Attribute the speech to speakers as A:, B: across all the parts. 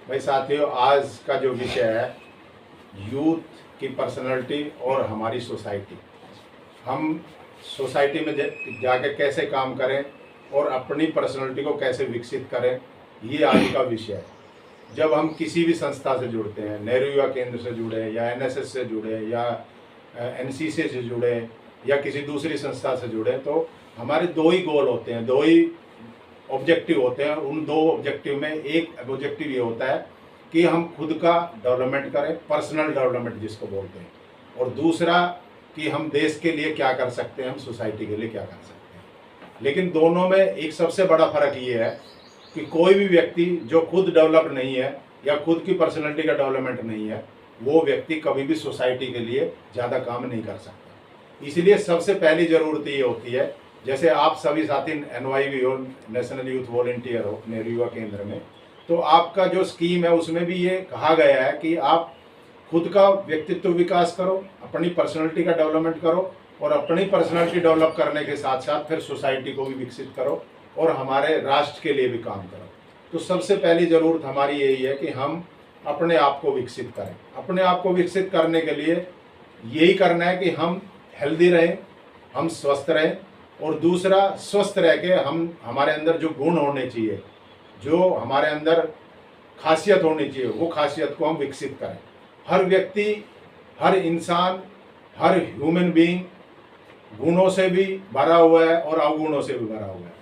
A: भाई साथियों, आज का जो विषय है यूथ की पर्सनालिटी और हमारी सोसाइटी। हम सोसाइटी में जाके कैसे काम करें और अपनी पर्सनालिटी को कैसे विकसित करें, ये आज का विषय है। जब हम किसी भी संस्था से जुड़ते हैं, नेहरू युवा केंद्र से जुड़े या एनएसएस से जुड़े या एनसीसी से जुड़े या किसी दूसरी संस्था से जुड़े, तो हमारे दो ही गोल होते हैं, दो ही ऑब्जेक्टिव होते हैं। उन दो ऑब्जेक्टिव में एक ऑब्जेक्टिव ये होता है कि हम खुद का डेवलपमेंट करें, पर्सनल डेवलपमेंट जिसको बोलते हैं, और दूसरा कि हम देश के लिए क्या कर सकते हैं, हम सोसाइटी के लिए क्या कर सकते हैं। लेकिन दोनों में एक सबसे बड़ा फर्क ये है कि कोई भी व्यक्ति जो खुद डेवलप नहीं है या खुद की पर्सनैलिटी का डेवलपमेंट नहीं है, वो व्यक्ति कभी भी सोसाइटी के लिए ज़्यादा काम नहीं कर सकता। इसलिए सबसे पहली ज़रूरत ये होती है, जैसे आप सभी साथी NYV हो, नेशनल यूथ वॉलंटियर हो नेहरू युवा केंद्र में, तो आपका जो स्कीम है उसमें भी ये कहा गया है कि आप खुद का व्यक्तित्व विकास करो, अपनी पर्सनैलिटी का डेवलपमेंट करो, और अपनी पर्सनैलिटी डेवलप करने के साथ साथ फिर सोसाइटी को भी विकसित करो और हमारे राष्ट्र के लिए भी काम करो। तो सबसे पहली ज़रूरत हमारी यही है कि हम अपने आप को विकसित करें। अपने आप को विकसित करने के लिए यही करना है कि हम हेल्दी रहें, हम स्वस्थ रहें, और दूसरा स्वस्थ रह के हम हमारे अंदर जो गुण होने चाहिए, जो हमारे अंदर खासियत होनी चाहिए, वो खासियत को हम विकसित करें। हर व्यक्ति, हर इंसान, हर ह्यूमन बीइंग गुणों से भी भरा हुआ है और अवगुणों से भी भरा हुआ है।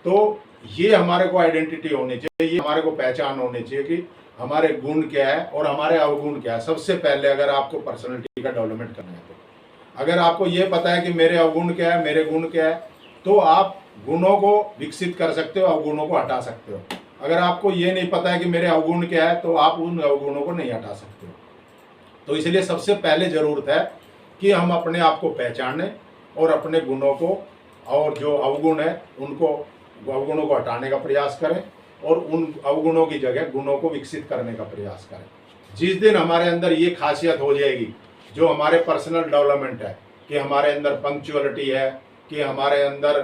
A: तो ये हमारे को आइडेंटिटी होनी चाहिए, ये हमारे को पहचान होनी चाहिए कि हमारे गुण क्या है और हमारे अवगुण क्या है। सबसे पहले अगर आपको पर्सनैलिटी का डेवलपमेंट करना है, तो अगर आपको ये पता है कि मेरे अवगुण क्या है, मेरे गुण क्या है, तो आप गुणों को विकसित कर सकते हो, अवगुणों को हटा सकते हो। अगर आपको ये नहीं पता है कि मेरे अवगुण क्या है, तो आप उन अवगुणों को नहीं हटा सकते हो। तो इसलिए सबसे पहले ज़रूरत है कि हम अपने आप को पहचानें और अपने गुणों को और जो अवगुण है उनको, अवगुणों को हटाने का प्रयास करें और उन अवगुणों की जगह गुणों को विकसित करने का प्रयास करें। जिस दिन हमारे अंदर ये खासियत हो जाएगी, जो हमारे पर्सनल डेवलपमेंट है, कि हमारे अंदर पंक्चुअलिटी है, कि हमारे अंदर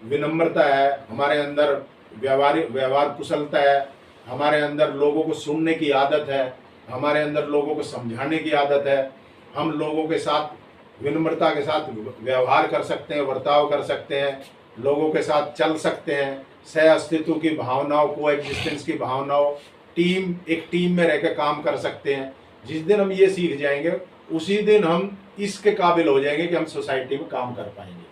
A: विनम्रता है, हमारे अंदर व्यवहार कुशलता है, हमारे अंदर लोगों को सुनने की आदत है, हमारे अंदर लोगों को समझाने की आदत है, हम लोगों के साथ विनम्रता के साथ व्यवहार कर सकते हैं, वर्ताव कर सकते हैं, लोगों के साथ चल सकते हैं, सह अस्तित्व की भावनाओं, को एग्जिस्टेंस की भावनाओं, एक टीम में रहकर काम कर सकते हैं। जिस दिन हम ये सीख जाएंगे, उसी दिन हम इसके काबिल हो जाएंगे कि हम सोसाइटी में काम कर पाएंगे।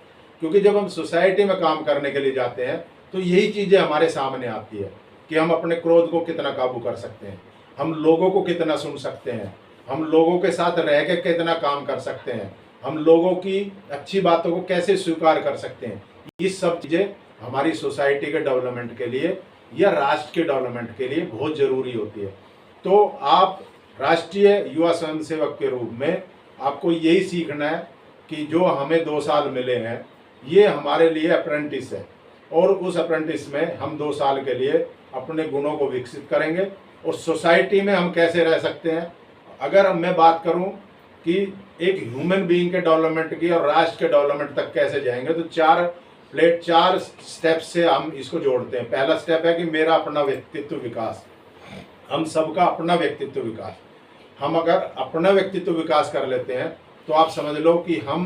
A: क्योंकि जब हम सोसाइटी में काम करने के लिए जाते हैं, तो यही चीज़ें हमारे सामने आती है कि हम अपने क्रोध को कितना काबू कर सकते हैं, हम लोगों को कितना सुन सकते हैं, हम लोगों के साथ रह के कितना काम कर सकते हैं, हम लोगों की अच्छी बातों को कैसे स्वीकार कर सकते हैं। ये सब चीज़ें हमारी सोसाइटी के डेवलपमेंट के लिए या राष्ट्र के डेवलपमेंट के लिए बहुत ज़रूरी होती है। तो आप राष्ट्रीय युवा स्वयंसेवक के रूप में आपको यही सीखना है कि जो हमें 2 साल मिले हैं, ये हमारे लिए अप्रेंटिस है, और उस अप्रेंटिस में हम 2 साल के लिए अपने गुणों को विकसित करेंगे और सोसाइटी में हम कैसे रह सकते हैं। अगर मैं बात करूं कि एक ह्यूमन बीइंग के डेवलपमेंट की और राष्ट्र के डेवलपमेंट तक कैसे जाएंगे, तो 4 स्टेप से हम इसको जोड़ते हैं। पहला स्टेप है कि मेरा अपना व्यक्तित्व विकास, हम सबका अपना व्यक्तित्व विकास। हम अगर अपना व्यक्तित्व विकास कर लेते हैं, तो आप समझ लो कि हम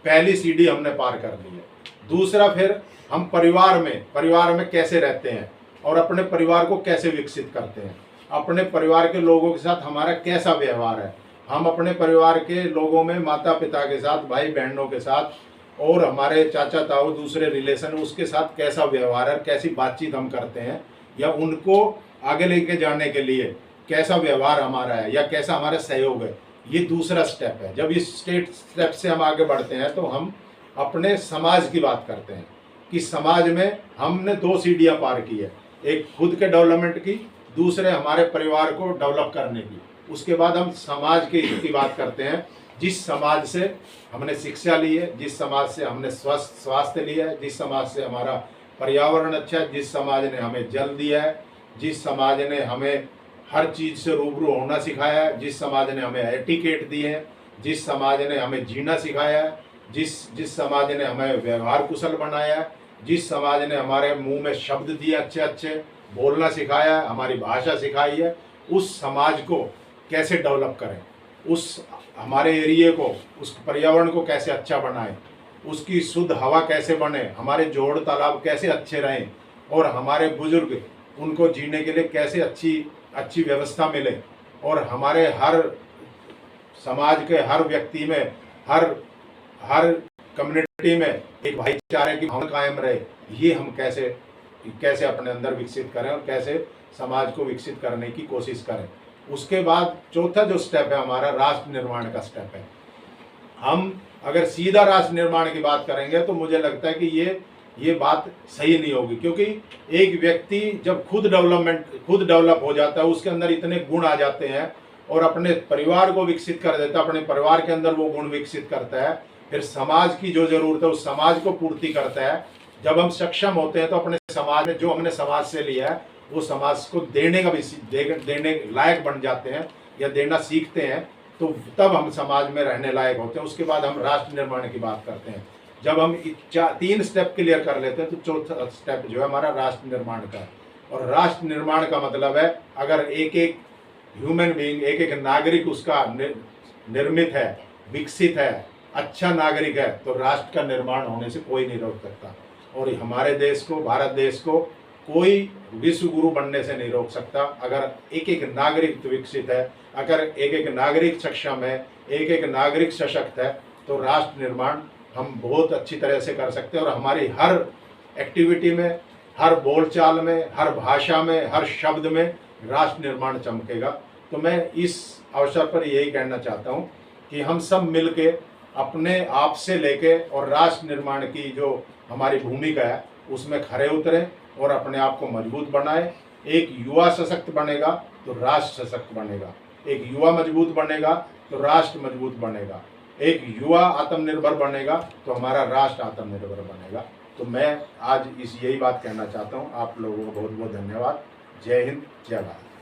A: पहली सीढ़ी हमने पार कर ली है। दूसरा, फिर हम परिवार में कैसे रहते हैं और अपने परिवार को कैसे विकसित करते हैं, अपने परिवार के लोगों के साथ हमारा कैसा व्यवहार है, हम अपने परिवार के लोगों में माता पिता के साथ, भाई बहनों के साथ और हमारे चाचा ताऊ दूसरे रिलेशन, उसके साथ कैसा व्यवहार है, कैसी बातचीत हम करते हैं, या उनको आगे लेके जाने के लिए कैसा व्यवहार हमारा है या कैसा हमारा सहयोग है। ये दूसरा स्टेप है। जब इस स्टेप से हम आगे बढ़ते हैं, तो हम अपने समाज की बात करते हैं कि समाज में हमने 2 सीढ़ियाँ पार की है, एक खुद के डेवलपमेंट की, दूसरे हमारे परिवार को डेवलप करने की। उसके बाद हम समाज की बात करते हैं, जिस समाज से हमने शिक्षा ली है, जिस समाज से हमने स्वस्थ स्वास्थ्य लिया है, जिस समाज से हमारा पर्यावरण अच्छा है, जिस समाज ने हमें जल दिया है, जिस समाज ने हमें हर चीज़ से रूबरू होना सिखाया है, जिस समाज ने हमें एटिकेट दिए हैं, जिस समाज ने हमें जीना सिखाया है, जिस समाज ने हमें व्यवहार कुशल बनाया है, जिस समाज ने हमारे मुंह में शब्द दिए अच्छे अच्छे, बोलना सिखाया है, हमारी भाषा सिखाई है, उस समाज को कैसे डेवलप करें, उस हमारे एरिया को, उस पर्यावरण को कैसे अच्छा बनाएं, उसकी शुद्ध हवा कैसे बने, हमारे जोड़ तालाब कैसे अच्छे रहें और हमारे बुजुर्ग उनको जीने के लिए कैसे अच्छी व्यवस्था मिले और हमारे हर समाज के हर व्यक्ति में, हर कम्युनिटी में एक भाईचारे की भावना कायम रहे, ये हम कैसे अपने अंदर विकसित करें और कैसे समाज को विकसित करने की कोशिश करें। उसके बाद चौथा जो स्टेप है हमारा राष्ट्र निर्माण का स्टेप है। हम अगर सीधा राष्ट्र निर्माण की बात करेंगे तो मुझे लगता है कि ये बात सही नहीं होगी, क्योंकि एक व्यक्ति जब खुद डेवलप हो जाता है, उसके अंदर इतने गुण आ जाते हैं और अपने परिवार को विकसित कर देता है, अपने परिवार के अंदर वो गुण विकसित करता है, फिर समाज की जो जरूरत है उस समाज को पूर्ति करता है। जब हम सक्षम होते हैं तो अपने समाज में जो हमने समाज से लिया है वो समाज को देने लायक बन जाते हैं या देना सीखते हैं, तो तब हम समाज में रहने लायक होते हैं। उसके बाद हम राष्ट्र निर्माण की बात करते हैं। जब हम 3 स्टेप क्लियर कर लेते हैं तो चौथा स्टेप जो है हमारा राष्ट्र निर्माण का। और राष्ट्र निर्माण का मतलब है अगर एक ह्यूमन बीइंग, एक नागरिक उसका निर्मित है, विकसित है, अच्छा नागरिक है, तो राष्ट्र का निर्माण होने से कोई नहीं रोक सकता। और हमारे देश को, भारत देश को कोई विश्व गुरु बनने से नहीं रोक सकता। अगर एक नागरिक विकसित है, अगर एक नागरिक सक्षम है, एक नागरिक सशक्त है, तो राष्ट्र निर्माण हम बहुत अच्छी तरह से कर सकते हैं और हमारी हर एक्टिविटी में, हर बोलचाल में, हर भाषा में, हर शब्द में राष्ट्र निर्माण चमकेगा। तो मैं इस अवसर पर यही कहना चाहता हूँ कि हम सब मिलके अपने आप से लेके और राष्ट्र निर्माण की जो हमारी भूमिका है उसमें खरे उतरें और अपने आप को मजबूत बनाएं। एक युवा सशक्त बनेगा तो राष्ट्र सशक्त बनेगा, एक युवा मजबूत बनेगा तो राष्ट्र मजबूत बनेगा, एक युवा आत्मनिर्भर बनेगा तो हमारा राष्ट्र आत्मनिर्भर बनेगा। तो मैं आज यही बात कहना चाहता हूँ। आप लोगों को बहुत बहुत धन्यवाद। जय हिंद, जय भारत।